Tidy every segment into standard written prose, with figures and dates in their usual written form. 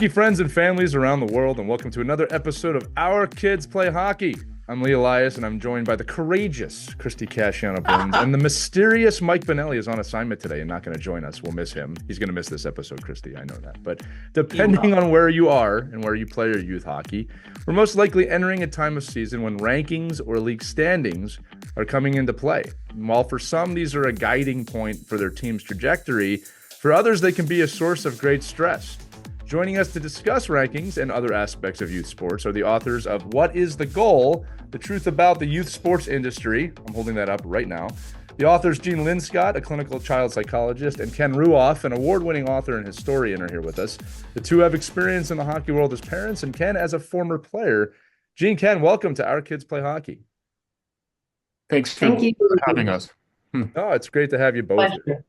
Hockey friends and families around the world, and welcome to another episode of Our Kids Play Hockey. I'm Lee Elias, and I'm joined by the courageous Christie Casciano Burns, and the mysterious Mike Benelli is on assignment today and not going to join us. We'll miss him. He's going to miss this episode, Christie. I know that. But depending on where you are and where you play your youth hockey, we're most likely entering a time of season when rankings or league standings are coming into play. And while for some, these are a guiding point for their team's trajectory, for others, they can be a source of great stress. Joining us to discuss rankings and other aspects of youth sports are the authors of What is the Goal? The Truth About the Youth Sports Industry. I'm holding that up right now. The authors Gene Linscott, a clinical child psychologist, and Ken Ruoff, an award-winning author and historian, are here with us. The two have experience in the hockey world as parents, and Ken as a former player. Gene, Ken, welcome to Our Kids Play Hockey. Thanks for having us. Oh, it's great to have you both. Pleasure.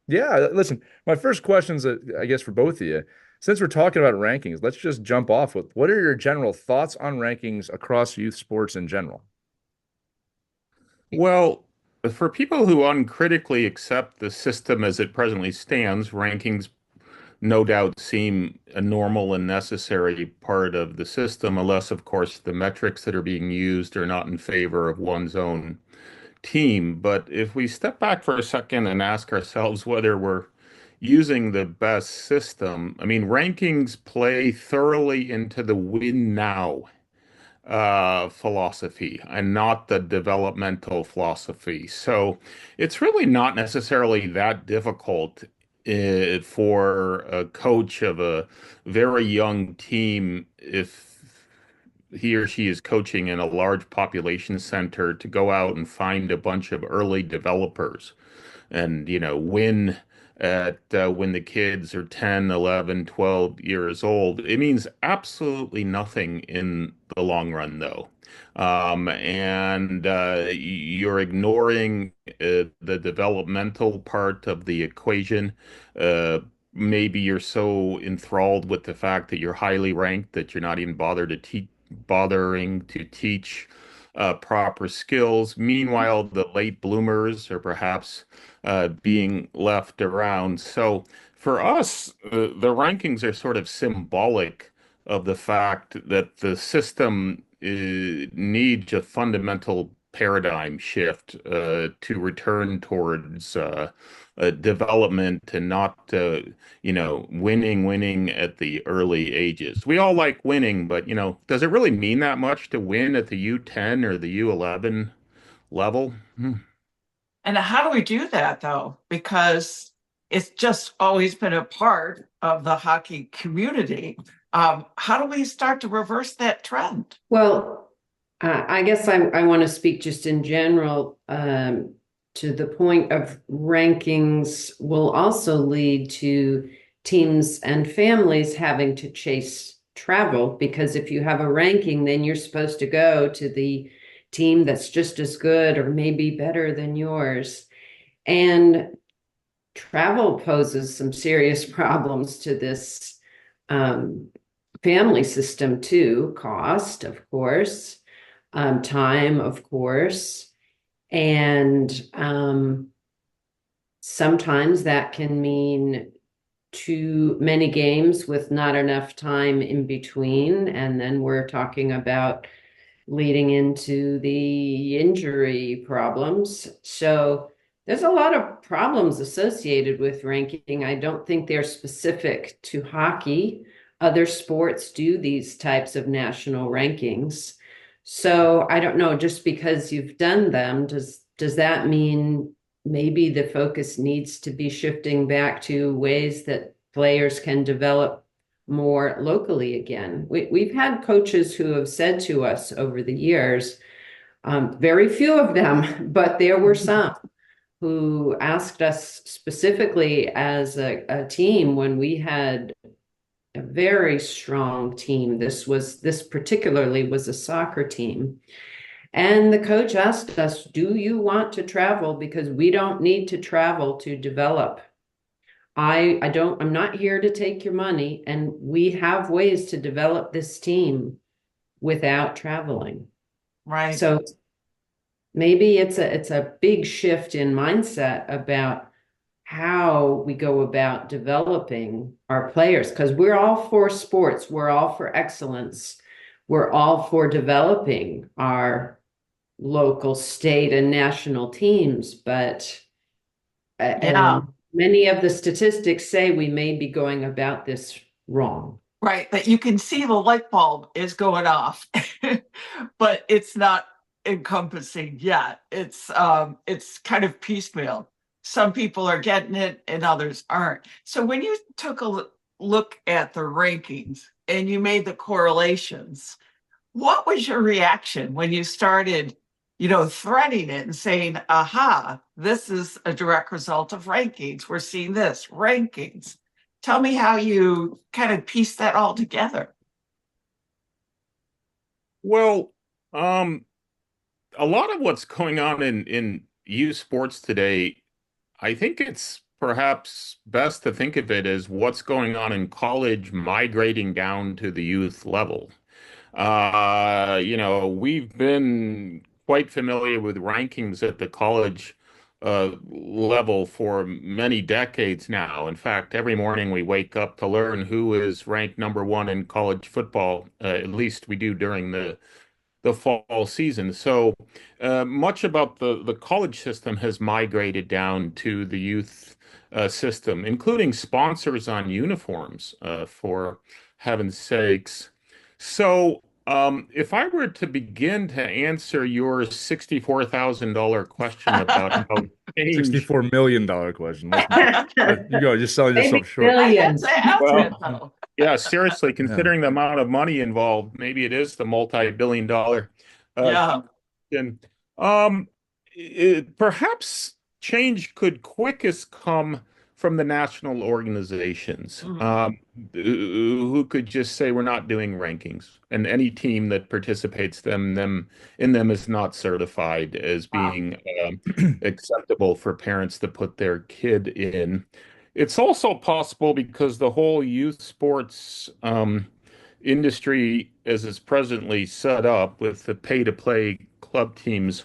Yeah, listen, my first questions, I guess, for both of you. Since we're talking about rankings, let's just jump off with what are your general thoughts on rankings across youth sports in general? Well, for people who uncritically accept the system as it presently stands, rankings no doubt seem a normal and necessary part of the system, unless, of course, the metrics that are being used are not in favor of one's own team. But if we step back for a second and ask ourselves whether we're using the best system, I mean, rankings play thoroughly into the win now philosophy and not the developmental philosophy. So it's really not necessarily that difficult for a coach of a very young team, if he or she is coaching in a large population center, to go out and find a bunch of early developers and, win at when the kids are 10, 11, 12 years old. It means absolutely nothing in the long run, though. And you're ignoring the developmental part of the equation. Maybe you're so enthralled with the fact that you're highly ranked that you're not even bothering to teach proper skills. Meanwhile, the late bloomers are perhaps being left around. So for us, the rankings are sort of symbolic of the fact that the system needs a fundamental paradigm shift to return towards development and not, winning at the early ages. We all like winning, but, does it really mean that much to win at the U10 or the U11 level? And how do we do that, though? Because it's just always been a part of the hockey community. How do we start to reverse that trend? Well, I guess I want to speak just in general to the point of rankings will also lead to teams and families having to chase travel, because if you have a ranking, then you're supposed to go to the team that's just as good or maybe better than yours. And travel poses some serious problems to this family system too. Cost, of course, time, of course. And sometimes that can mean too many games with not enough time in between. And then we're talking about leading into the injury problems. So there's a lot of problems associated with ranking. I don't think they're specific to hockey. Other sports do these types of national rankings. So I don't know, just because you've done them, does that mean maybe the focus needs to be shifting back to ways that players can develop more locally again? We've had coaches who have said to us over the years, very few of them, but there were some who asked us specifically as a team when we had a very strong team. This particularly was a soccer team. And the coach asked us, do you want to travel? Because we don't need to travel to develop. I'm not here to take your money, and we have ways to develop this team without traveling. Right. So maybe it's a big shift in mindset about how we go about developing our players, because we're all for sports, we're all for excellence, we're all for developing our local, state, and national teams, but Yeah, many of the statistics say we may be going about this wrong. right. That you can see the light bulb is going off, but it's not encompassing yet. It's kind of piecemeal. Some people are getting it and others aren't. So when you took a look at the rankings and you made the correlations, what was your reaction when you started, threading it and saying, aha, this is a direct result of rankings. We're seeing this, rankings. Tell me how you kind of piece that all together. Well, a lot of what's going on in youth sports today, I think it's perhaps best to think of it as what's going on in college migrating down to the youth level. We've been quite familiar with rankings at the college level for many decades now. In fact, every morning we wake up to learn who is ranked number one in college football. At least we do during the fall season. So much about the college system has migrated down to the youth system, including sponsors on uniforms, for heaven's sakes. So if I were to begin to answer your $64,000 question about how change, $64 million question. You go, just selling Maybe yourself short. billions. That's it, well, though. yeah, seriously, Yeah. considering the amount of money involved, maybe it is the multi-billion-dollar Yeah. question. Perhaps change could quickest come from the national organizations, Mhm. who could just say we're not doing rankings, and any team that participates in them is not certified as Wow. being acceptable for parents to put their kid in. It's also possible because the whole youth sports industry, as it's presently set up with the pay-to-play club teams,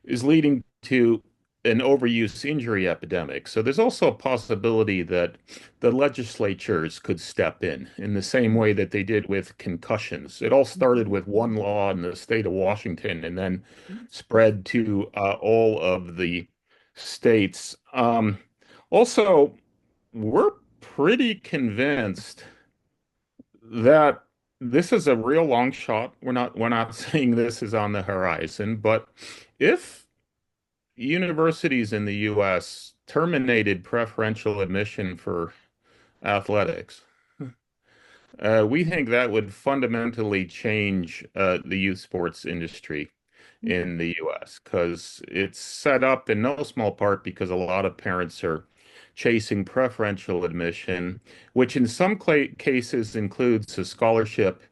is leading to an overuse injury epidemic. So there's also a possibility that the legislatures could step in the same way that they did with concussions. It all started with one law in the state of Washington and then spread to all of the states. Also, we're pretty convinced that this is a real long shot. We're not saying this is on the horizon, but if universities in the US terminated preferential admission for athletics, we think that would fundamentally change the youth sports industry in the US because it's set up in no small part because a lot of parents are chasing preferential admission, which in some cases includes a scholarship,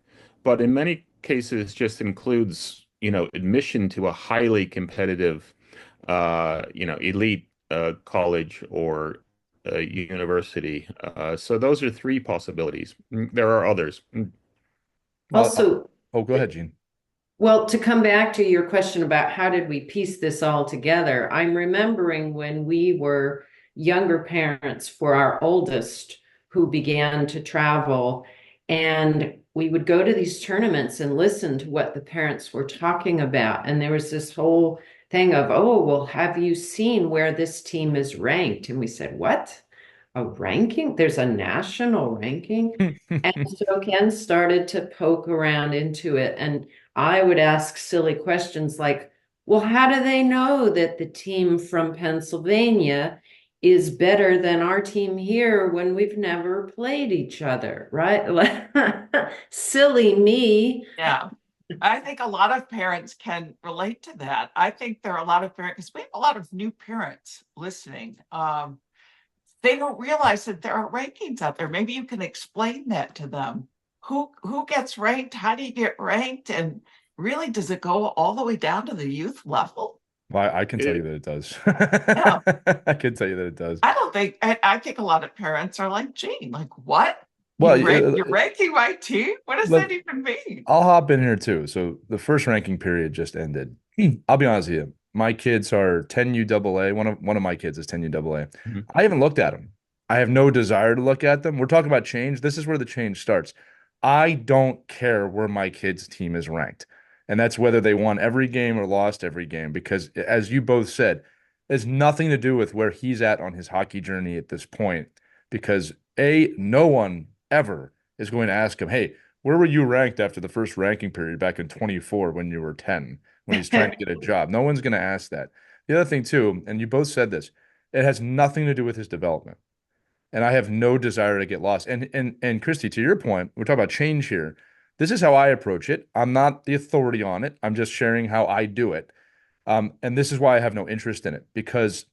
but in many cases just includes, admission to a highly competitive, elite college or university. So those are three possibilities. There are others. Well, Also, oh, go ahead, Gene. well, to come back to your question about how did we piece this all together, I'm remembering when we were younger parents for our oldest who began to travel, and we would go to these tournaments and listen to what the parents were talking about. And there was this whole thing of, oh, well, have you seen where this team is ranked? And we said, what? A ranking? There's a national ranking? And so Ken started to poke around into it. And I would ask silly questions like, well, how do they know that the team from Pennsylvania is better than our team here when we've never played each other, right? Silly me. Yeah. I think a lot of parents can relate to that. I think there are a lot of parents, because we have a lot of new parents listening. They don't realize that there are rankings out there. Maybe you can explain that to them. Who gets ranked? How do you get ranked? And really, does it go all the way down to the youth level? Well, I can tell you It, that it does. Yeah. I can tell you that it does. I think a lot of parents are like, Gene, like what? Well, You're ranking my team? What does let, that even mean? I'll hop in here too. So the first ranking period just ended. I'll be honest with you. My kids are 10 UAA. One of my kids is 10 UAA. Mhm. I haven't looked at them. I have no desire to look at them. We're talking about change. This is where the change starts. I don't care where my kid's team is ranked. And that's whether they won every game or lost every game, because as you both said, it has nothing to do with where he's at on his hockey journey at this point. Because no one ever is going to ask him, hey, where were you ranked after the first ranking period back in 24 when you were 10, when he's trying to get a job? No one's going to ask that. The other thing too, and you both said this, it has nothing to do with his development. And I have no desire to get lost. And Christy, to your point, we're talking about change here. This is how I approach it. I'm not the authority on it. I'm just sharing how I do it. And this is why I have no interest in it, because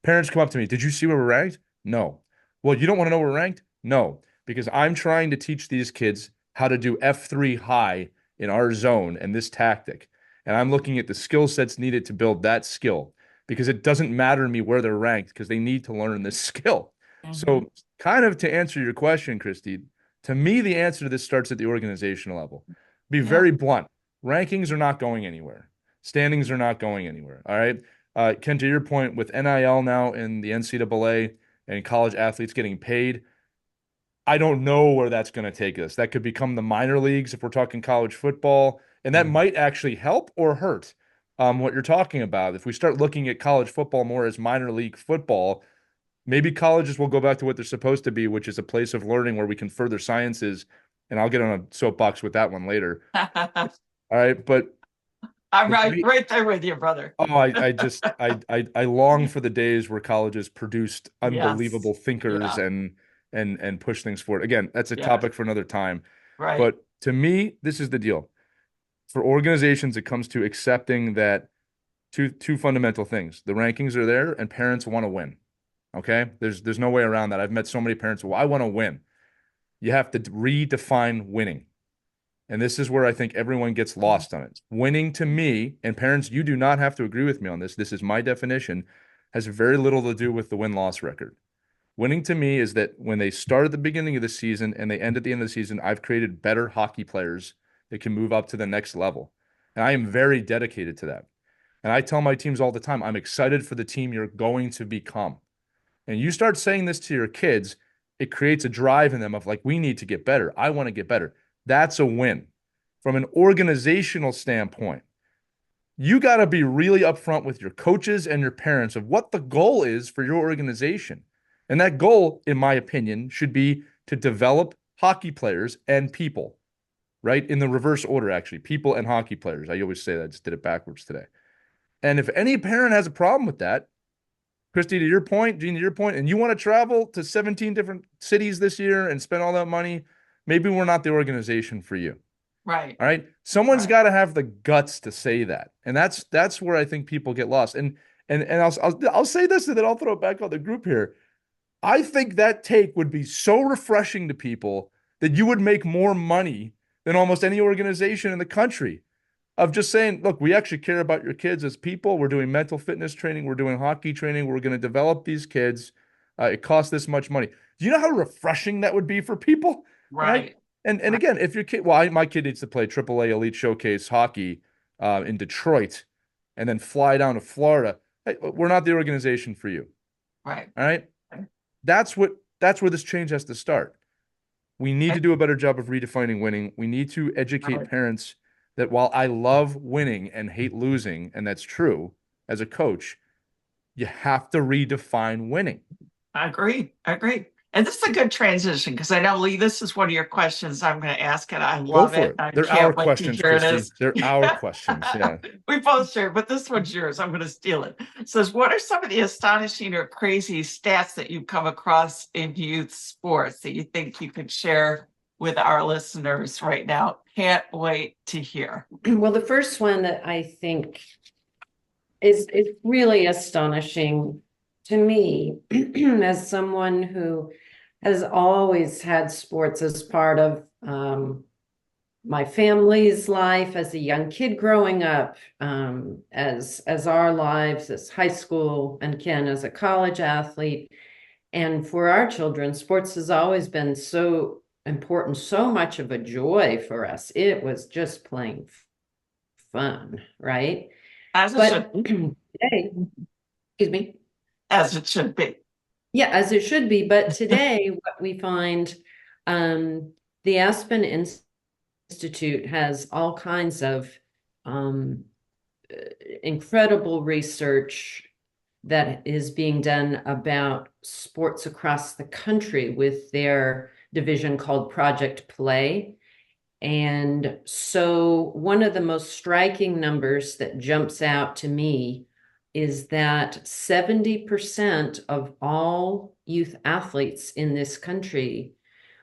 parents come up to me, did you see where we're ranked? No. Well, you don't want to know where we're ranked? No, because I'm trying to teach these kids how to do F3 high in our zone and this tactic. And I'm looking at the skill sets needed to build that skill, because it doesn't matter to me where they're ranked, because they need to learn this skill. So kind of to answer your question, Christy, to me, the answer to this starts at the organizational level. Be very blunt. Rankings are not going anywhere. Standings are not going anywhere. All right. Ken, to your point, with NIL now in the NCAA and college athletes getting paid, I don't know where that's going to take us. That could become the minor leagues if we're talking college football, and that might actually help or hurt what you're talking about. If we start looking at college football more as minor league football, maybe colleges will go back to what they're supposed to be, which is a place of learning where we can further sciences. And I'll get on a soapbox with that one later. All right, but I'm right there with you, brother. oh, I long for the days where colleges produced unbelievable thinkers and push things forward. Again, that's a topic for another time. Right. But to me, this is the deal. For organizations, it comes to accepting that two fundamental things. The rankings are there and parents want to win. Okay? There's no way around that. I've met so many parents, well, I want to win. You have to redefine winning. And this is where I think everyone gets lost on it. Winning to me, and parents, you do not have to agree with me on this. This is my definition, has very little to do with the win-loss record. Winning to me is that when they start at the beginning of the season and they end at the end of the season, I've created better hockey players that can move up to the next level. And I am very dedicated to that. And I tell my teams all the time, I'm excited for the team you're going to become. And you start saying this to your kids, it creates a drive in them of like, we need to get better. I want to get better. That's a win. From an organizational standpoint, you got to be really upfront with your coaches and your parents of what the goal is for your organization. And that goal, in my opinion, should be to develop hockey players and people, right? In the reverse order, actually, people and hockey players. I always say that. I just did it backwards today. And if any parent has a problem with that, Christy, to your point, Gene, to your point, and you want to travel to 17 different cities this year and spend all that money, maybe we're not the organization for you. Right. All right. Someone's got to have the guts to say that. And that's where I think people get lost. And I'll say this, and then I'll throw it back on the group here. I think that take would be so refreshing to people that you would make more money than almost any organization in the country, of just saying, look, we actually care about your kids as people. We're doing mental fitness training. We're doing hockey training. We're going to develop these kids. It costs this much money. Do you know how refreshing that would be for people? Right. And again, if your kid, well, my kid needs to play AAA Elite Showcase hockey in Detroit and then fly down to Florida. Hey, we're not the organization for you. Right. All right. That's where this change has to start. We need to do a better job of redefining winning. We need to educate parents that while I love winning and hate losing, and that's true as a coach, you have to redefine winning. I agree. And this is a good transition, because I know, Lee, this is one of your questions I'm going to ask, and I love it. They're our questions, Christy. They're our questions. Yeah. We both share, but this one's yours. I'm going to steal it. It says, what are some of the astonishing or crazy stats that you've come across in youth sports that you think you could share with our listeners right now? Can't wait to hear. Well, the first one that I think is really astonishing to me as someone who has always had sports as part of my family's life as a young kid growing up, as our lives as high school, and Ken as a college athlete. And for our children, sports has always been so important, so much of a joy for us. It was just plain fun, right? As it should. today, excuse me. As it should be. Yeah, as it should be. But today, what we find, the Aspen Institute has all kinds of um, incredible research that is being done about sports across the country with their division called Project Play. And so one of the most striking numbers that jumps out to me is that 70% of all youth athletes in this country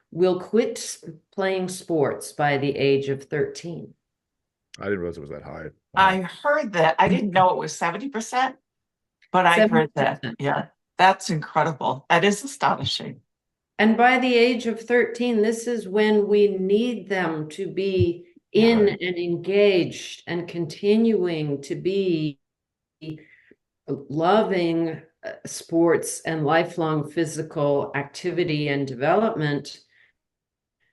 will quit playing sports by the age of 13. I didn't realize it was that high. I heard that. I didn't know it was 70%, but I heard that. 70%. Yeah, that's incredible. That is astonishing. And by the age of 13, this is when we need them to be in Right. and engaged and continuing to be loving sports and lifelong physical activity and development,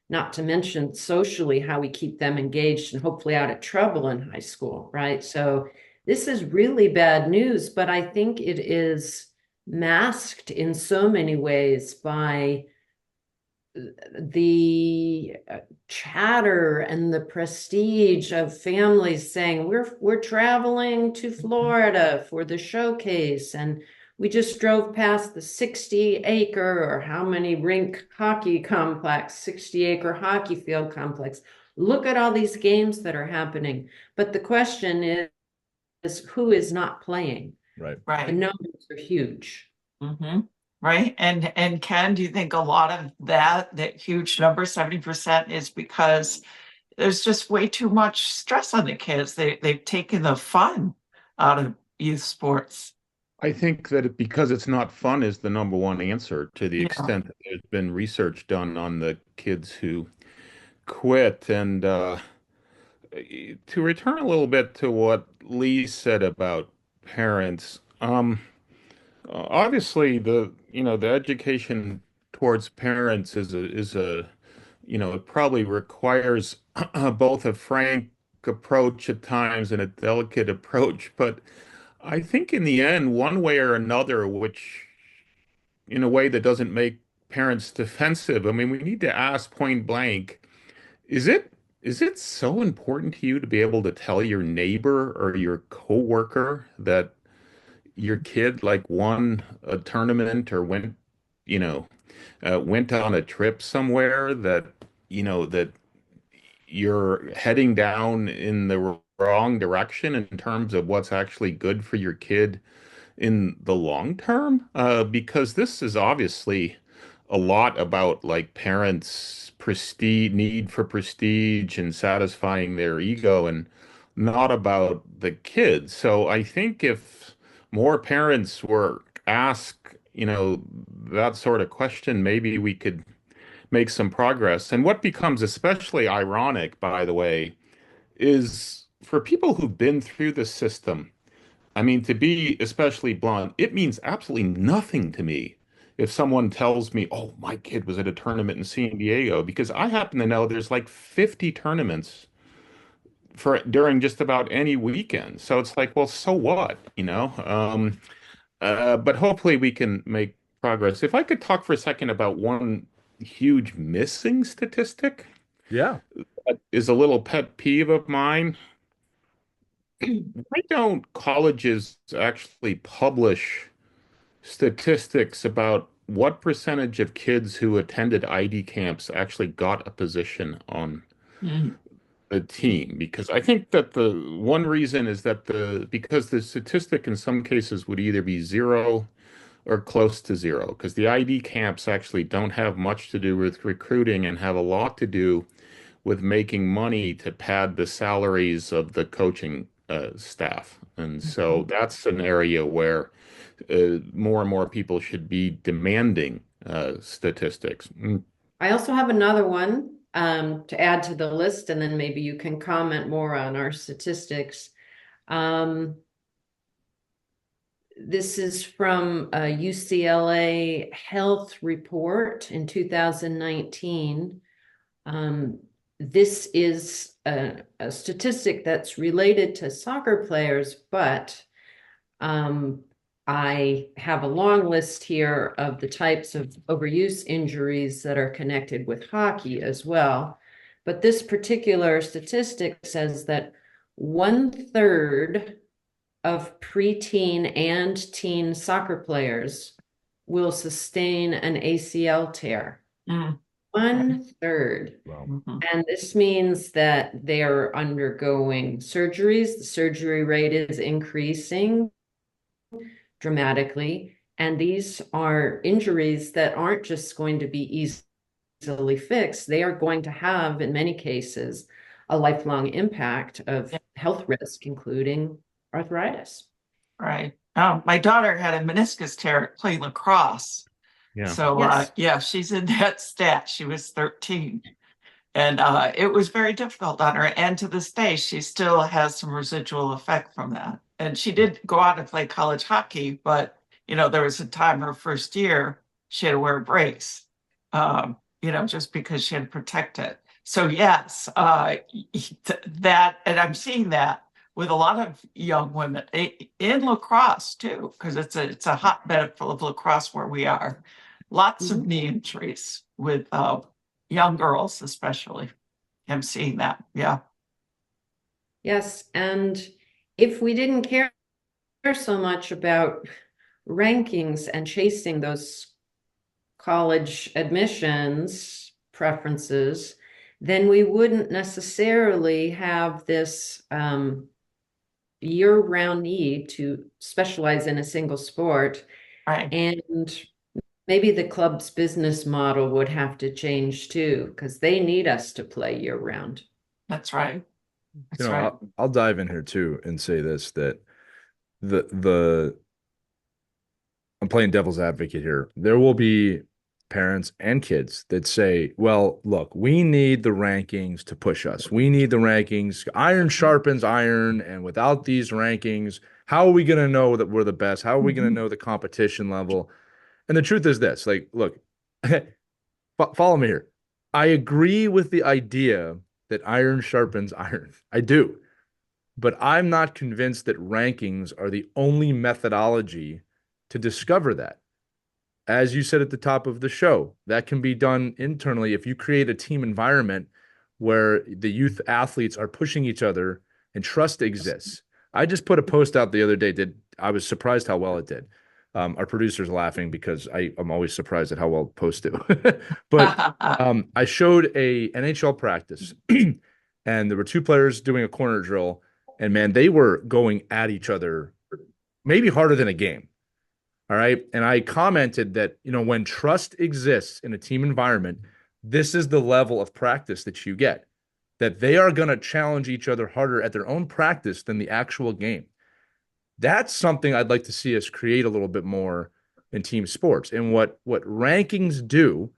not to mention socially how we keep them engaged and hopefully out of trouble in high school, right? So this is really bad news, but I think it is masked in so many ways by the chatter and the prestige of families saying we're traveling to Florida for the showcase, and we just drove past the 60-acre or how many rink hockey complex, 60-acre hockey field complex. Look at all these games that are happening. But the question is who is not playing? Right. The Right. numbers are huge. Mm-hmm. Right. And Ken, do you think a lot of that huge number, 70%, is because there's just way too much stress on the kids? They've taken the fun out of youth sports. I think that because it's not fun is the number one answer to the Yeah. extent that there's been research done on the kids who quit. And to return a little bit to what Lee said about parents, obviously the education towards parents is a it probably requires both a frank approach at times and a delicate approach, but I think in the end, one way or another, which in a way that doesn't make parents defensive, I mean, we need to ask point blank, is it so important to you to be able to tell your neighbor or your coworker that your kid like won a tournament or you know, went on a trip somewhere that you're heading down in the wrong direction in terms of what's actually good for your kid in the long term? Because this is obviously a lot about like parents' prestige, need for prestige and satisfying their ego, and not about the kids. So I think if more parents were asked, that sort of question, maybe we could make some progress. And what becomes especially ironic, by the way, is for people who've been through the system. I mean, to be especially blunt, it means absolutely nothing to me if someone tells me, "Oh, my kid was at a tournament in San Diego," because I happen to know there's like 50 tournaments for during just about any weekend. So it's like, well, so what, but hopefully we can make progress. If I could talk for a second about one huge missing statistic, Yeah. that is a little pet peeve of mine. Why don't colleges actually publish statistics about what percentage of kids who attended ID camps actually got a position on Mm. the team? Because I think that the one reason is that because the statistic in some cases would either be zero or close to zero, because the ID camps actually don't have much to do with recruiting and have a lot to do with making money to pad the salaries of the coaching staff. And so that's an area where more and more people should be demanding statistics. I also have another one to add to the list, and then maybe you can comment more on our statistics. This is from a UCLA health report in 2019. This is a statistic that's related to soccer players, but I have a long list here of the types of overuse injuries that are connected with hockey as well. But this particular statistic says that 1/3 of preteen and teen soccer players will sustain an ACL tear. Mm. 1/3. Wow. Mhm. And this means that they are undergoing surgeries. The surgery rate is increasing dramatically. And these are injuries that aren't just going to be easily fixed. They are going to have, in many cases, a lifelong impact of health risk, including arthritis. Right. My daughter had a meniscus tear playing lacrosse. Yeah. So, Yes. yeah, she's in that stat. She was 13. And it was very difficult on her. And to this day, she still has some residual effect from that. And she did go out and play college hockey, but, there was a time her first year, she had to wear a brace, just because she had to protect it. So, yes, that, and I'm seeing that with a lot of young women in lacrosse too, because it's a hotbed full of lacrosse where we are. Lots of knee injuries with young girls, especially. I'm seeing that. Yeah. Yes. And if we didn't care so much about rankings and chasing those college admissions preferences, then we wouldn't necessarily have this year-round need to specialize in a single sport. Right. And maybe the club's business model would have to change too, because they need us to play year-round. That's right. That's right. I'll dive in here too and say this, that the I'm playing devil's advocate here. There will be parents and kids that say, well, look, we need the rankings to push us. We need the rankings. Iron sharpens iron. And without these rankings, how are we going to know that we're the best? How are we going to know the competition level? And the truth is this, like, look, follow me here. I agree with the idea that iron sharpens iron. I do. But I'm not convinced that rankings are the only methodology to discover that. As you said at the top of the show, that can be done internally if you create a team environment where the youth athletes are pushing each other and trust exists. I just put a post out the other day. I was surprised how well it did. Our producer's laughing because I'm always surprised at how well posts do. But I showed a NHL practice, and there were two players doing a corner drill, and man, they were going at each other, maybe harder than a game. All right. And I commented that, when trust exists in a team environment, this is the level of practice that you get, that they are going to challenge each other harder at their own practice than the actual game. That's something I'd like to see us create a little bit more in team sports. And what rankings do,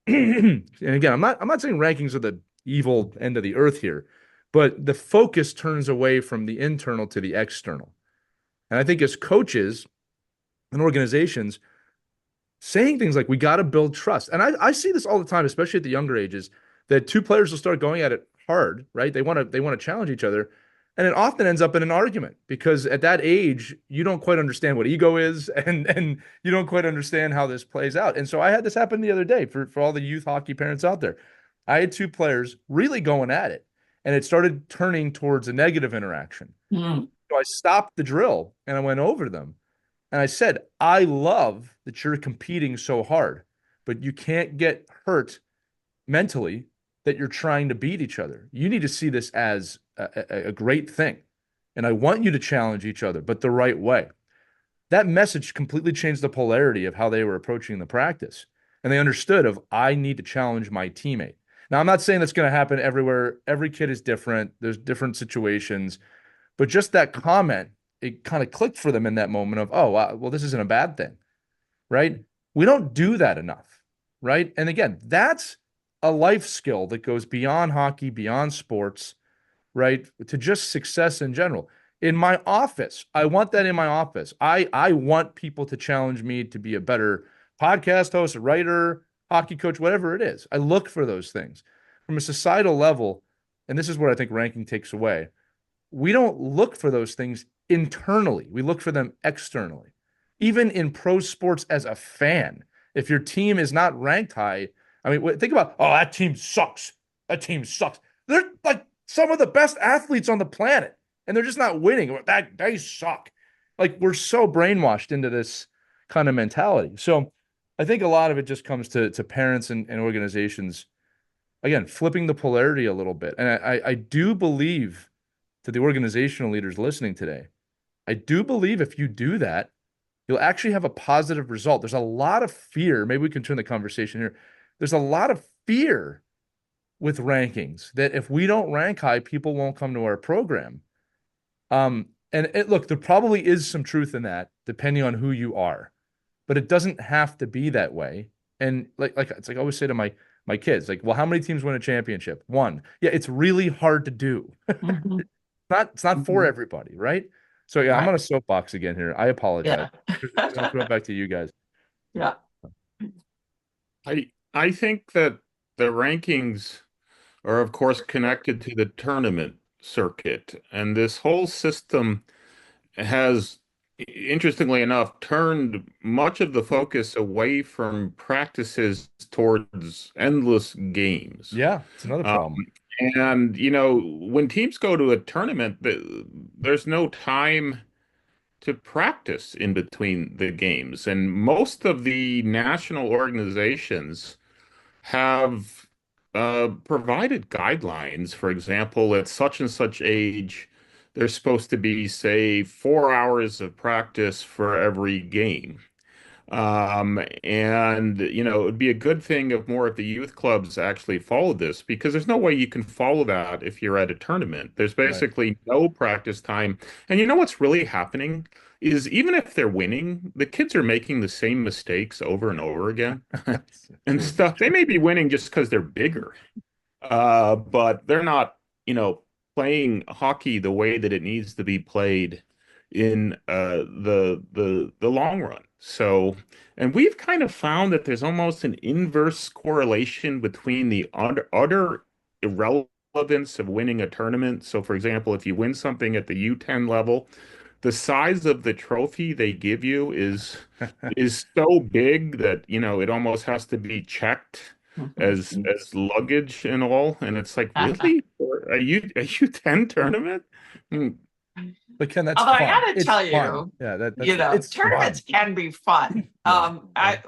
and again, I'm not saying rankings are the evil end of the earth here, but the focus turns away from the internal to the external. And I think as coaches and organizations, saying things like, we got to build trust. And I see this all the time, especially at the younger ages, that two players will start going at it hard, right? They want to challenge each other. And it often ends up in an argument because at that age, you don't quite understand what ego is and you don't quite understand how this plays out. And so I had this happen the other day for all the youth hockey parents out there. I had two players really going at it, and it started turning towards a negative interaction. Mm. So I stopped the drill and I went over them. And I said, I love that you're competing so hard, but you can't get hurt mentally that you're trying to beat each other. You need to see this as a great thing. And I want you to challenge each other, but the right way. That message completely changed the polarity of how they were approaching the practice. And they understood I need to challenge my teammate. Now, I'm not saying that's going to happen everywhere. Every kid is different. There's different situations. But just that comment, it kind of clicked for them in that moment of, oh, wow, well, this isn't a bad thing, right? We don't do that enough, right? And again, that's a life skill that goes beyond hockey, beyond sports, right? To just success in general. In my office, I want that in my office. I want people to challenge me to be a better podcast host, a writer, hockey coach, whatever it is. I look for those things. From a societal level, and this is what I think ranking takes away, we don't look for those things internally. We look for them externally. Even in pro sports as a fan, if your team is not ranked high, I mean, think about, oh, that team sucks. That team sucks. They're like some of the best athletes on the planet, and they're just not winning. That they suck. Like we're so brainwashed into this kind of mentality. So I think a lot of it just comes to parents and organizations, again, flipping the polarity a little bit. And I do believe, to the organizational leaders listening today, I do believe if you do that, you'll actually have a positive result. There's a lot of fear. Maybe we can turn the conversation here. There's a lot of fear with rankings that if we don't rank high, people won't come to our program. Look, there probably is some truth in that, depending on who you are, but it doesn't have to be that way. And like it's like I always say to my kids, like, well, how many teams win a championship? One. Yeah, it's really hard to do. Mhm. It's not for everybody, right? So yeah, I'm Right. on a soapbox again here. I apologize. I'll throw it back to you guys. Yeah. I think that the rankings are, of course, connected to the tournament circuit, and this whole system has, interestingly enough, turned much of the focus away from practices towards endless games. Yeah, it's another Um, problem. and, when teams go to a tournament, there's no time to practice in between the games. And most of the national organizations have provided guidelines. For example, at such and such age, there's supposed to be, say, 4 hours of practice for every game. And it would be a good thing if more of the youth clubs actually followed this, because there's no way you can follow that if you're at a tournament. There's Right. basically no practice time. And you know what's really happening is, even if they're winning, the kids are making the same mistakes over and over again and stuff. They may be winning just because they're bigger, but they're not, playing hockey the way that it needs to be played in the long run. So, and we've kind of found that there's almost an inverse correlation between the utter irrelevance of winning a tournament. So, for example, if you win something at the U10 level, the size of the trophy they give you is so big that, it almost has to be checked as luggage and all. And it's like, really? Are you 10 tournament? Hmm. But Ken, that's Although I fun. gotta It's tell fun. you, Yeah, it's tournaments fun. can be fun. Yeah. I'm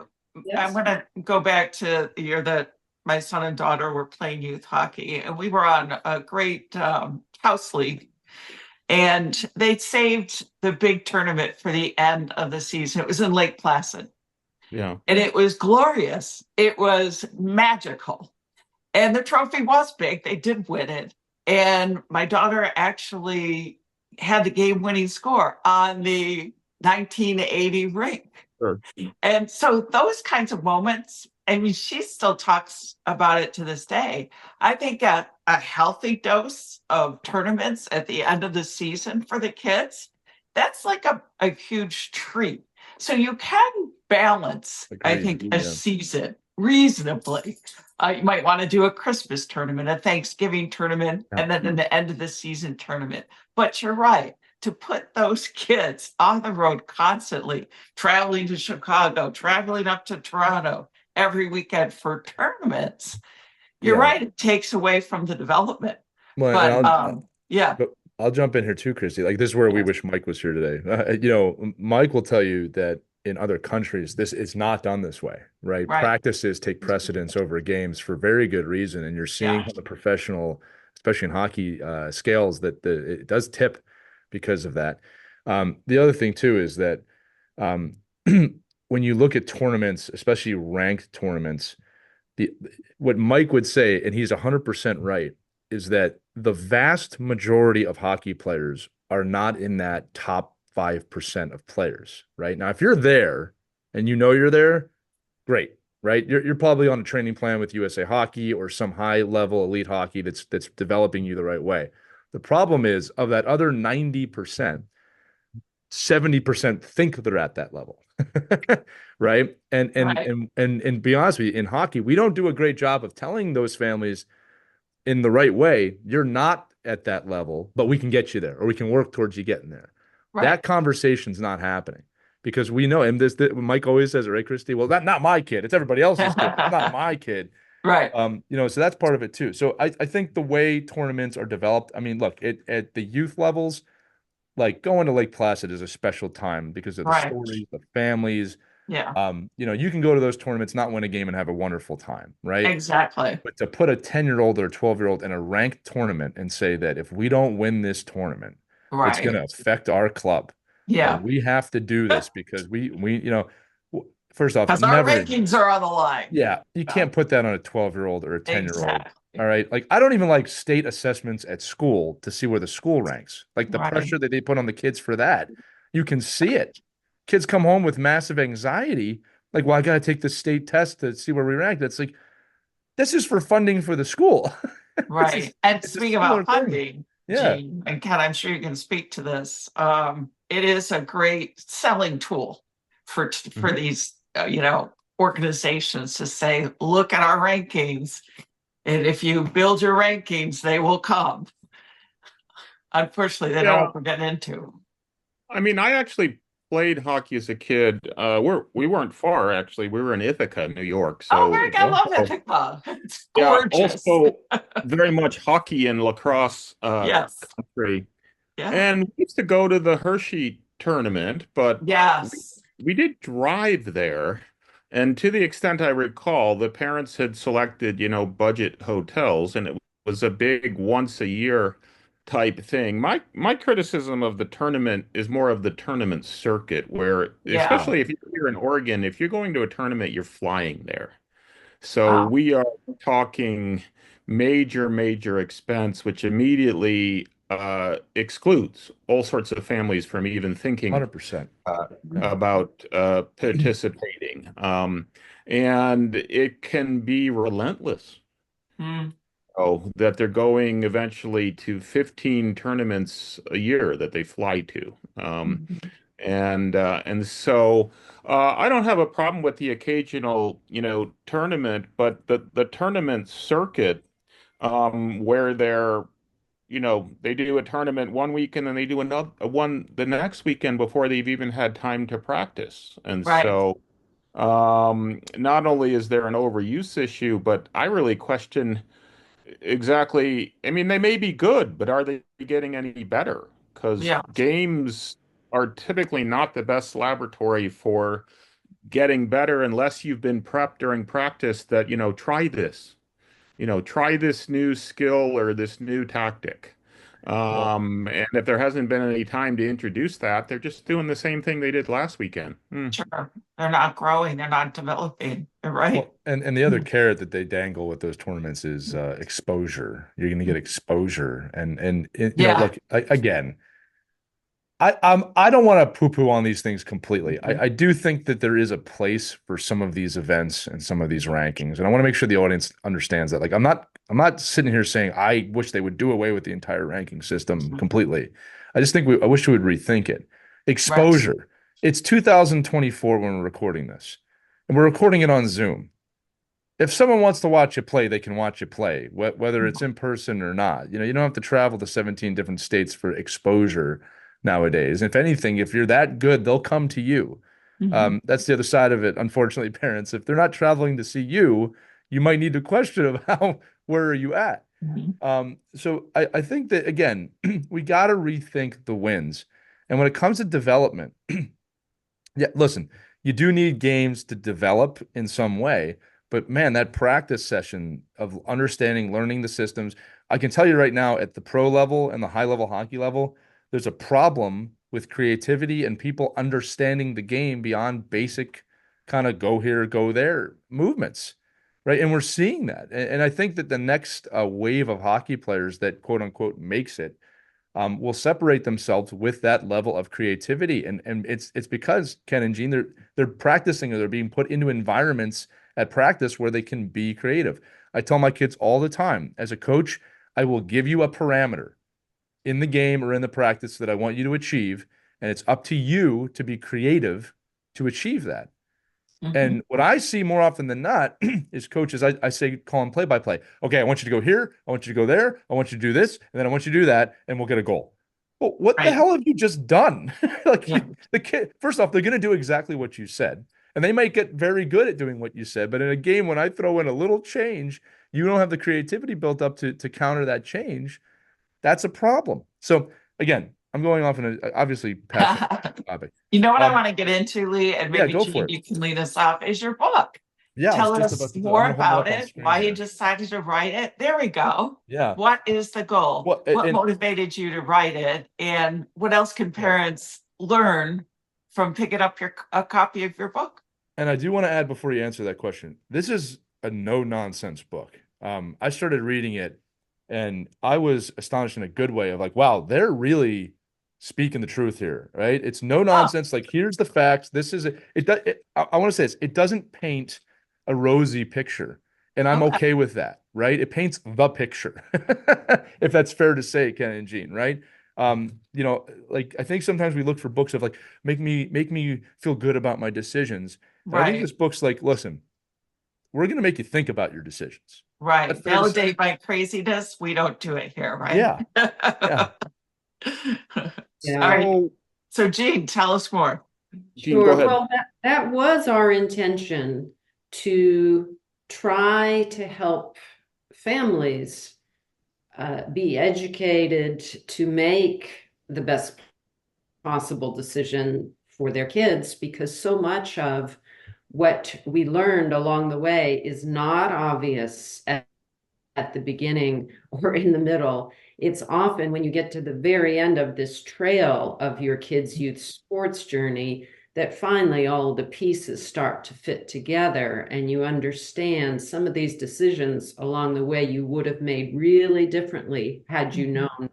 Yes. gonna go back to the year that my son and daughter were playing youth hockey, and we were on a great house league, and they saved the big tournament for the end of the season. It was in Lake Placid, Yeah. and it was glorious. It was magical, and the trophy was big. They did win it, and my daughter actually had the game-winning score on the 1980 rink. Sure. And so those kinds of moments, I mean, she still talks about it to this day. I think a healthy dose of tournaments at the end of the season for the kids, that's like a huge treat. So you can balance, I Agreed. think, a Yeah. season reasonably. You might want to do a Christmas tournament, a Thanksgiving tournament, Yeah. and then an end of the season tournament. But you're right, to put those kids on the road constantly, traveling to Chicago, traveling up to Toronto every weekend for tournaments, you're Yeah. right, it takes away from the development. Well, and But yeah, but I'll jump in here too, Christy. Like this is where we wish Mike was here today. Mike will tell you that in other countries, this is not done this way, right? right. Practices take precedence over games for very good reason, and you're seeing Yeah. on the professional, especially in hockey scales, that it does tip because of that. The other thing too is that um, when you look at tournaments, especially ranked tournaments, the what Mike would say, and he's 100% right, is that the vast majority of hockey players are not in that top 5% of players, right? Now, if you're there and you know you're there, great, right? You're probably on a training plan with USA Hockey or some high level elite hockey that's developing you the right way. The problem is, of that other 90%, 70% think they're at that level. Right. Right. And be honest with you, in hockey, we don't do a great job of telling those families in the right way, you're not at that level, but we can get you there, or we can work towards you getting there. Right. That conversation's not happening because we know, and this Mike always says, right, Christie? Well, not my kid. It's everybody else's kid. It's not my kid. Right. So that's part of it too. So I think the way tournaments are developed, I mean, look, at the youth levels, like going to Lake Placid is a special time because of the Right. stories, the families. Yeah. You can go to those tournaments, not win a game, and have a wonderful time, right? Exactly. But to put a 10-year-old or a 12-year-old in a ranked tournament and say that if we don't win this tournament, it's going to affect our club. Yeah. And we have to do this because first off, Because our rankings are on the line. Yeah, you can't put that on a 12-year-old or a 10-year-old. Exactly. All right. Like, I don't even like state assessments at school to see where the school ranks. Like the pressure that they put on the kids for that, you can see it. Kids come home with massive anxiety. Like, well, I got to take the state test to see where we rank. That's like, this is for funding for the school. Right. And speaking about funding, yeah. Gene, and Ken, I'm sure you can speak to this. It is a great selling tool for these, organizations to say, look at our rankings. And if you build your rankings, they will come. Unfortunately, they don't get into. I mean, I actually played hockey as a kid. We weren't far, actually. We were in Ithaca, New York. So I love Ithaca. It's gorgeous. Yeah, also very much hockey and lacrosse country. Yeah. And we used to go to the Hershey tournament, but we did drive there. And to the extent I recall, the parents had selected, budget hotels, and it was a big once a year type thing. My criticism of the tournament is more of the tournament circuit, where especially if you're here in Oregon, if you're going to a tournament, you're flying there. So we are talking major expense, which immediately excludes all sorts of families from even thinking 100% about participating. And it can be relentless. Oh, that they're going eventually to 15 tournaments a year that they fly to. And so I don't have a problem with the occasional, tournament, but the tournament circuit, where they do a tournament one week and then they do another one the next weekend before they've even had time to practice. And so not only is there an overuse issue, but I really question exactly. I mean, they may be good, but are they getting any better? Because games are typically not the best laboratory for getting better unless you've been prepped during practice that, try this new skill or this new tactic. And if there hasn't been any time to introduce that, they're just doing the same thing they did last weekend. Sure. They're not growing. They're not developing. Right. Well, and the other carrot that they dangle with those tournaments is exposure. You're going to get exposure. Look, again, I don't want to poo-poo on these things completely. I do think that there is a place for some of these events and some of these rankings, and I want to make sure the audience understands that. Like, I'm not sitting here saying I wish they would do away with the entire ranking system completely. I just think I wish we would rethink it. Exposure. Right. It's 2024 when we're recording this, and we're recording it on Zoom. If someone wants to watch you play, they can watch you play, whether it's in person or not. You don't have to travel to 17 different states for exposure nowadays. If anything, if you're that good, they'll come to you. That's the other side of it. Unfortunately, parents, if they're not traveling to see you, you might need to question of where are you at? So I think that, again, we got to rethink the wins. And when it comes to development, listen, you do need games to develop in some way, but man, that practice session of understanding, learning the systems, I can tell you right now at the pro level and the high level hockey level, there's a problem with creativity and people understanding the game beyond basic kind of go here, go there movements, right? And we're seeing that. And I think that the next wave of hockey players that quote unquote makes it will separate themselves with that level of creativity. And it's because, Ken and Gene, they're practicing, or they're being put into environments at practice where they can be creative. I tell my kids all the time, as a coach, I will give you a parameter in the game or in the practice that I want you to achieve, and it's up to you to be creative to achieve that. Mhm. And what I see more often than not is coaches, I say, call them play by play. Okay, I want you to go here. I want you to go there. I want you to do this. And then I want you to do that. And we'll get a goal. Well, what the Right. hell have you just done? Like Yeah. the kid, first off, they're going to do exactly what you said. And they might get very good at doing what you said. But in a game, when I throw in a little change, you don't have the creativity built up to counter that change. That's a problem. So again, I'm going off in a obviously passionate topic. You know what I Um, want to get into, Lee, and yeah, maybe go for Gene, it. you can lead us off, is your book. Yeah, I was Tell just us about to do. I'm more gonna hold it about up on it, screen why you here. decided to write it. There we go. Yeah. What is the goal? Well, What and motivated you to write it? And what else can yeah. parents learn from picking up a copy of your book? And I do want to add before you answer that question, this is a no nonsense book. I started reading it and I was astonished in a good way of like, wow, they're really speaking the truth here, right? It's no Oh, nonsense. Like, here's the facts. This is it. I want to say this. It doesn't paint a rosy picture, and I'm okay. okay with that, right? It paints the picture, if that's fair to say, Ken and Jean, right? Like I think sometimes we look for books of like make me feel good about my decisions. And I think Right, this book's like, listen, we're going to make you think about your decisions. That's right. fair to say. Validate my craziness. We don't do it here, right? Yeah. Yeah. All Yeah. right. So, So, Gene, tell us more. Gene, go Sure. ahead. Well, that was our intention to try to help families be educated to make the best possible decision for their kids, because so much of what we learned along the way is not obvious at the beginning or in the middle. It's often when you get to the very end of this trail of your kids' youth sports journey that finally all the pieces start to fit together and you understand some of these decisions along the way you would have made really differently had you known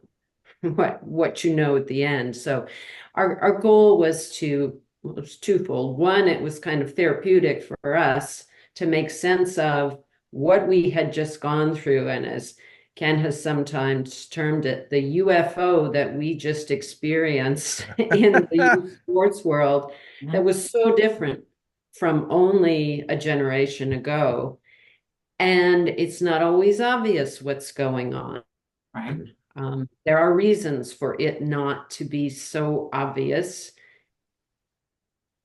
what you know at the end. So our goal was it was twofold. One, it was kind of therapeutic for us to make sense of what we had just gone through. And as Ken has sometimes termed it, the UFO that we just experienced in the youth sports world that was so different from only a generation ago. And it's not always obvious what's going on. Right. There are reasons for it not to be so obvious,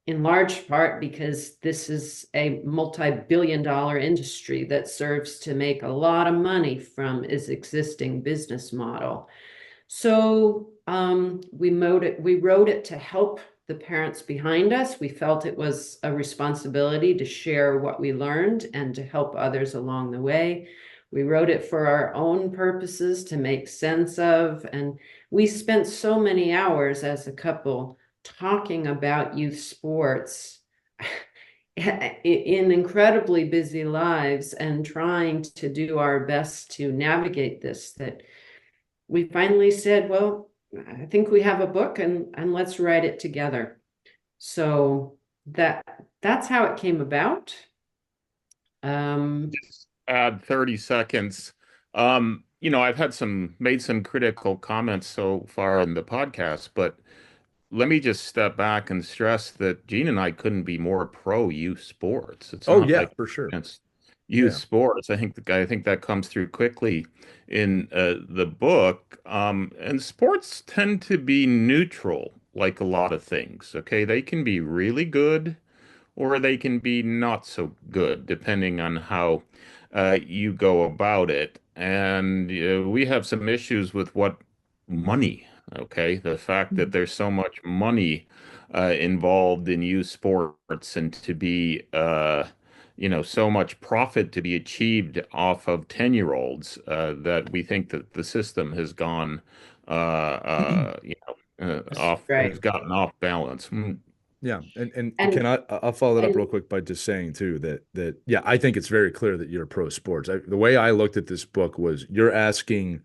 in large part because this is a multi-billion-dollar industry that serves to make a lot of money from its existing business model. So we wrote it to help the parents behind us. We felt it was a responsibility to share what we learned and to help others along the way. We wrote it for our own purposes to make sense of, and we spent so many hours as a couple talking about youth sports in incredibly busy lives and trying to do our best to navigate this, that we finally said, well, I think we have a book and let's write it together. So that's how it came about. Just add 30 seconds. I've made some critical comments so far in the podcast, but let me just step back and stress that Gene and I couldn't be more pro youth sports. It's Oh not yeah, like for sure. against youth Yeah. sports. I think that comes through quickly in the book. And sports tend to be neutral, like a lot of things. Okay, they can be really good or they can be not so good, depending on how you go about it. And we have some issues with what money, okay? The fact that there's so much money involved in youth sports and to be, so much profit to be achieved off of 10-year-olds that we think that the system has gone, Right. has gotten off balance. Yeah, and And can I'll follow that up and real quick by just saying too that yeah, I think it's very clear that you're pro sports. The way I looked at this book was you're asking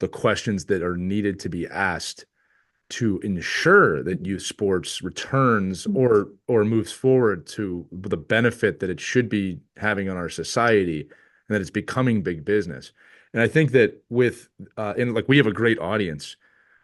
the questions that are needed to be asked to ensure that youth sports returns or moves forward to the benefit that it should be having on our society and that it's becoming big business. And I think that with and like we have a great audience,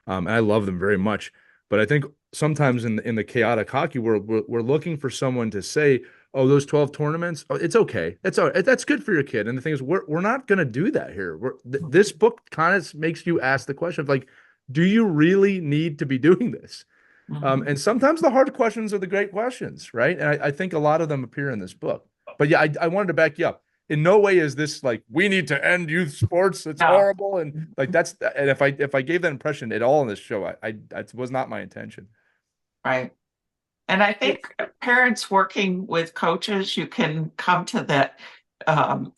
and I love them very much. But I think sometimes in the chaotic hockey world, we're looking for someone to say, oh, those 12 tournaments, oh, it's okay. That's good for your kid. And the thing is, we're not going to do that here. This book kind of makes you ask the question of like, do you really need to be doing this? Mhm. And sometimes the hard questions are the great questions, right? And I think a lot of them appear in this book. But yeah, I wanted to back you up. In no way is this like we need to end youth sports. It's No. horrible, and like that's and if I gave that impression at all in this show, I that was not my intention. Right. And I think parents working with coaches, you can come to that um,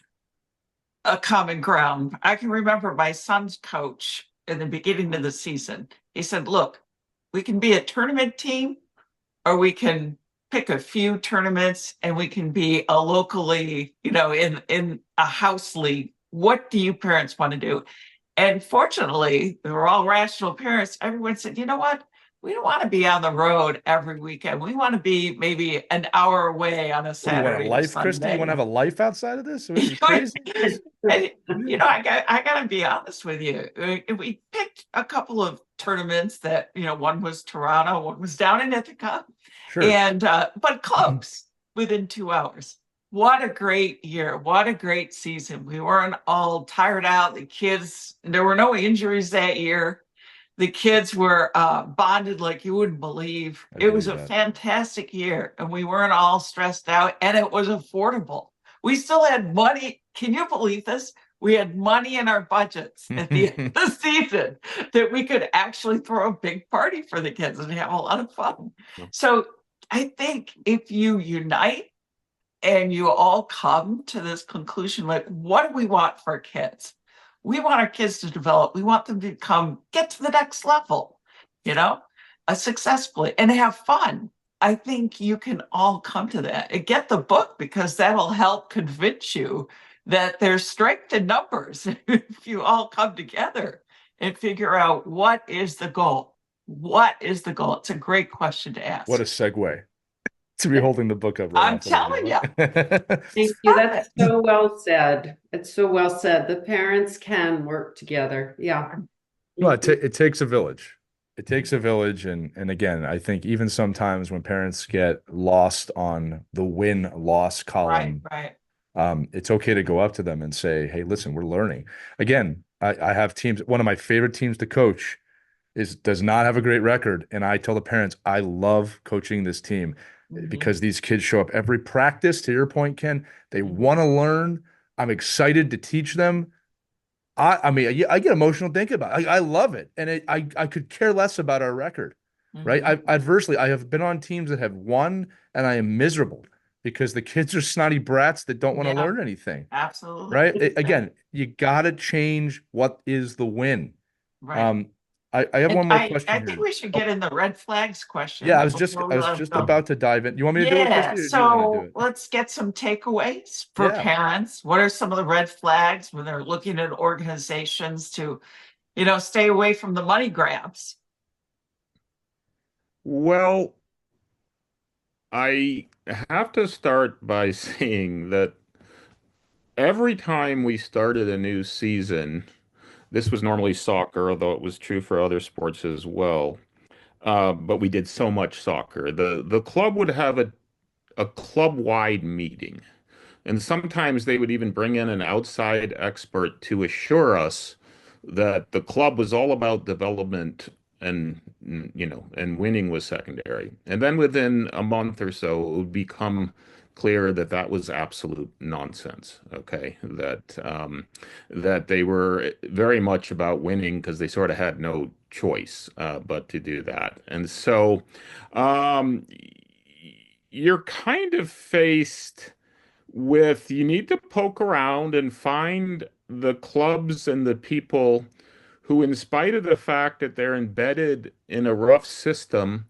a common ground. I can remember my son's coach in the beginning of the season. He said, look, we can be a tournament team or we can pick a few tournaments and we can be a locally, in a house league. What do you parents want to do? And fortunately, they were all rational parents. Everyone said, you know what? We don't want to be on the road every weekend. We want to be maybe an hour away on a What, do you want a Saturday or life, Christy? You want to have Sunday. a life outside of this? Are you crazy? And, I got to be honest with you. We picked a couple of tournaments that, one was Toronto, one was down in Ithaca, Sure. and but close within 2 hours. What a great year. What a great season. We weren't all tired out. The kids, there were no injuries that year. The kids were bonded like you wouldn't believe. I It was believe a that. fantastic year, and we weren't all stressed out, and it was affordable. We still had money. Can you believe this? We had money in our budgets at the end of the season that we could actually throw a big party for the kids and have a lot of fun. So I think if you unite and you all come to this conclusion, like, what do we want for our kids? We want our kids to develop. We want them to get to the next level, successfully and have fun. I think you can all come to that and get the book because that'll help convince you that there's strength in numbers if you all come together and figure out what is the goal. What is the goal? It's a great question to ask. What a segue to be holding the book up right I'm off the telling you. bat. Thank you. That's so well said. It's so well said. The parents can work together. Yeah. Well, it takes a village. It takes a village, and again, I think even sometimes when parents get lost on the win-loss Right, column, right. it's okay to go up to them and say, "Hey, listen, we're learning." Again, I have teams. One of my favorite teams to coach does not have a great record, and I tell the parents, I love coaching this team because these kids show up every practice. To your point, Ken, they want to learn. I'm excited to teach them. I mean, I get emotional thinking about it. I love it, and I could care less about our record, right? I have been on teams that have won, and I am miserable because the kids are snotty brats that don't want to Yeah. learn anything, Absolutely. right? Again, you got to change what is the win. Right. I have one more question I here. think we should get in the red flags question. Yeah, I was before we let them go. about to dive in. You want me to do it, Yeah, Christy, or do you want to do so it? let's get some takeaways for Yeah. parents. What are some of the red flags when they're looking at organizations to, stay away from the money grabs? Well, I have to start by saying that every time we started a new season, this was normally soccer, although it was true for other sports as well. But we did so much soccer. The club would have a club-wide meeting. And sometimes they would even bring in an outside expert to assure us that the club was all about development and and winning was secondary. And then within a month or so, it would become clear that that was absolute nonsense. Okay, that they were very much about winning because they sort of had no choice but to do that. And so um, you're kind of faced with you need to poke around and find the clubs and the people who, in spite of the fact that they're embedded in a rough system,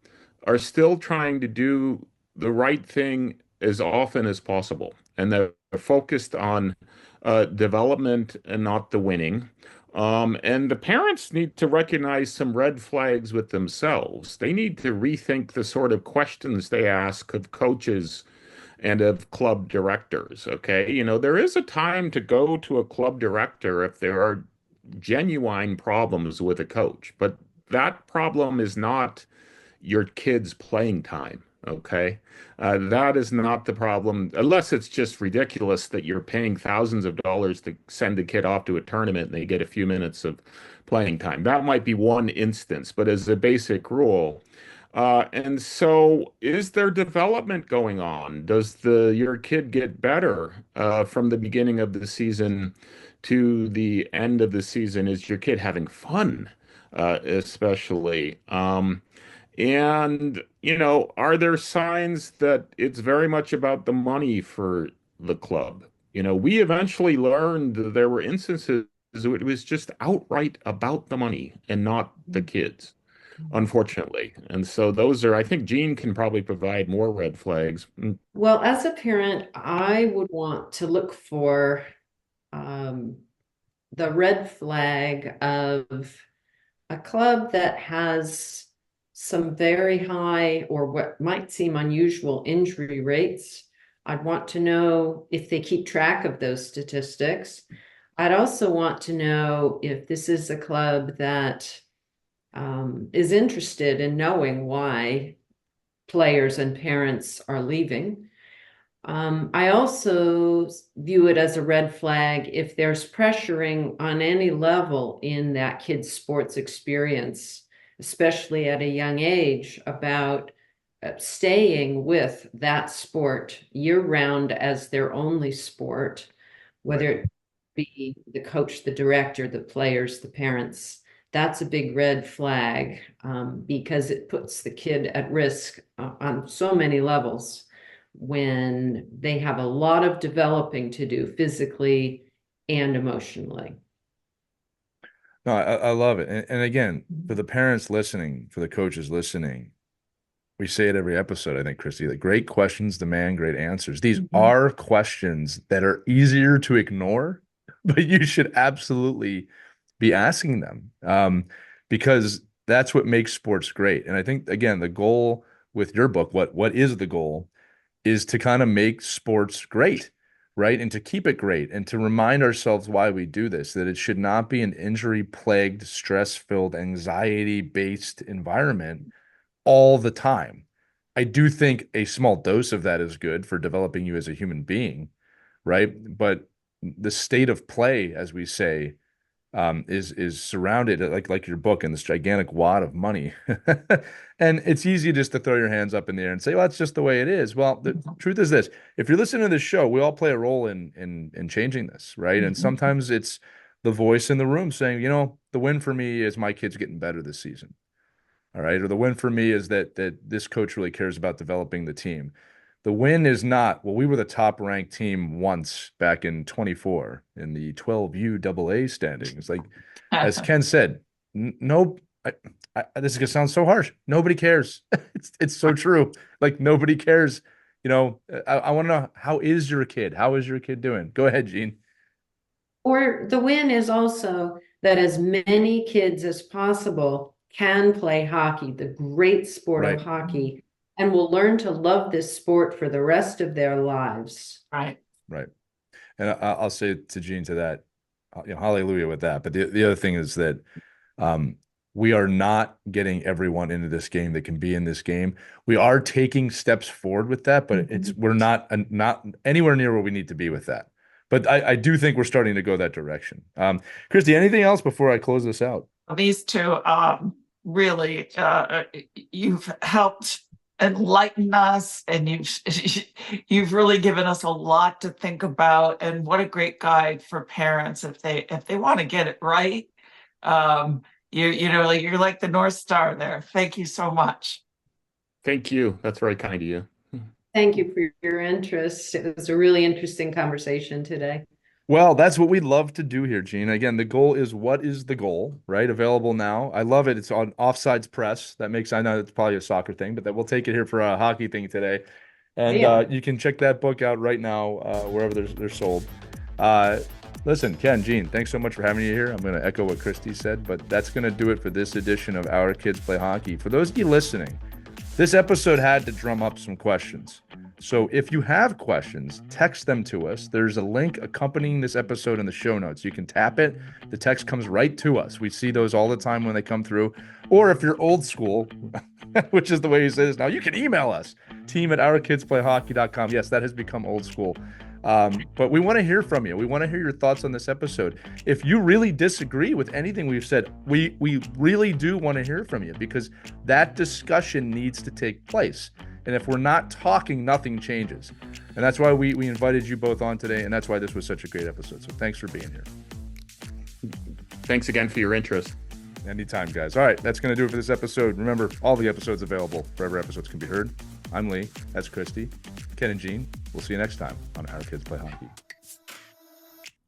are still trying to do the right thing as often as possible. And they're focused on development and not the winning. And the parents need to recognize some red flags with themselves. They need to rethink the sort of questions they ask of coaches and of club directors. Okay. There is a time to go to a club director if there are genuine problems with a coach, but that problem is not your kid's playing time. Okay. That is not the problem, unless it's just ridiculous that you're paying thousands of dollars to send a kid off to a tournament and they get a few minutes of playing time. That might be one instance, but as a basic rule. And so is there development going on? Does your kid get better from the beginning of the season to the end of the season? Is your kid having fun, especially? And, are there signs that it's very much about the money for the club? We eventually learned that there were instances it was just outright about the money and not the kids, unfortunately. And so those are, I think Gene can probably provide more red flags. Well, as a parent, I would want to look for the red flag of a club that has some very high or what might seem unusual injury rates. I'd want to know if they keep track of those statistics. I'd also want to know if this is a club that is interested in knowing why players and parents are leaving. I also view it as a red flag if there's pressuring on any level in that kid's sports experience, especially at a young age, about staying with that sport year round as their only sport, whether it be the coach, the director, the players, the parents. That's a big red flag because it puts the kid at risk on so many levels when they have a lot of developing to do physically and emotionally. No, I love it. And again, for the parents listening, for the coaches listening, we say it every episode, I think, Christie, that great questions demand great answers. These are questions that are easier to ignore, but you should absolutely be asking them because that's what makes sports great. And I think, again, the goal with your book, what is the goal, is to kind of make sports great, right? And to keep it great and to remind ourselves why we do this, that it should not be an injury-plagued, stress-filled, anxiety-based environment all the time. I do think a small dose of that is good for developing you as a human being, right? But the state of play, as we say, is surrounded like your book in this gigantic wad of money. And it's easy just to throw your hands up in the air and say, well, that's just the way it is. Well, the truth is this: if you're listening to this show, we all play a role in changing this, right? And sometimes it's the voice in the room saying, the win for me is my kid's getting better this season. All right. Or the win for me is that this coach really cares about developing the team. The win is not, well, we were the top ranked team once back in 24 in the 12U AA standings. Like, as Ken said, no, this is gonna sound so harsh. Nobody cares. It's so true. Like, nobody cares. I want to know, how is your kid? How is your kid doing? Go ahead, Gene. Or the win is also that as many kids as possible can play hockey, the great sport of hockey, and will learn to love this sport for the rest of their lives. Right. Right. And I'll say to Gene to that, hallelujah with that. But the other thing is that we are not getting everyone into this game that can be in this game. We are taking steps forward with that, but we're not anywhere near where we need to be with that. But I do think we're starting to go that direction. Christie, anything else before I close this out? These two really, you've helped enlighten us, and you've really given us a lot to think about. And what a great guide for parents if they want to get it right. You're like the North Star there. Thank you so much. Thank you. That's very kind of you. Thank you for your interest. It was a really interesting conversation today. Well, that's what we love to do here, Gene. Again, the goal is, what is the goal, right? Available now. I love it. It's on Offsides Press. I know it's probably a soccer thing, but we'll take it here for a hockey thing today. And you can check that book out right now wherever they're sold. Listen, Ken, Gene, thanks so much for having you here. I'm going to echo what Christie said, but that's going to do it for this edition of Our Kids Play Hockey. For those of you listening, this episode had to drum up some questions. So if you have questions, text them to us. There's a link accompanying this episode in the show notes. You can tap it. The text comes right to us. We see those all the time when they come through. Or if you're old school, which is the way he says now. You can email us, team@ourkidsplayhockey.com. Yes, that has become old school. But we want to hear from you. We want to hear your thoughts on this episode. If you really disagree with anything we've said, we really do want to hear from you, because that discussion needs to take place. And if we're not talking, nothing changes. And that's why we invited you both on today. And that's why this was such a great episode. So thanks for being here. Thanks again for your interest. Anytime, guys. All right, that's going to do it for this episode. Remember, all the episodes available wherever episodes can be heard. I'm Lee. That's Christie. Ken and Jean. We'll see you next time on Our Kids Play Hockey.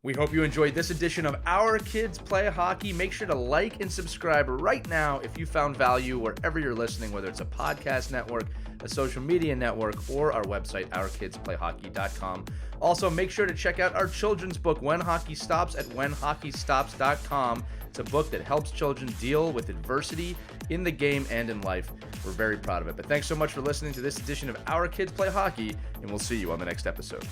We hope you enjoyed this edition of Our Kids Play Hockey. Make sure to like and subscribe right now if you found value wherever you're listening, whether it's a podcast network, a social media network, or our website, ourkidsplayhockey.com. Also, make sure to check out our children's book, When Hockey Stops, at whenhockeystops.com. It's a book that helps children deal with adversity in the game and in life. We're very proud of it. But thanks so much for listening to this edition of Our Kids Play Hockey, and we'll see you on the next episode.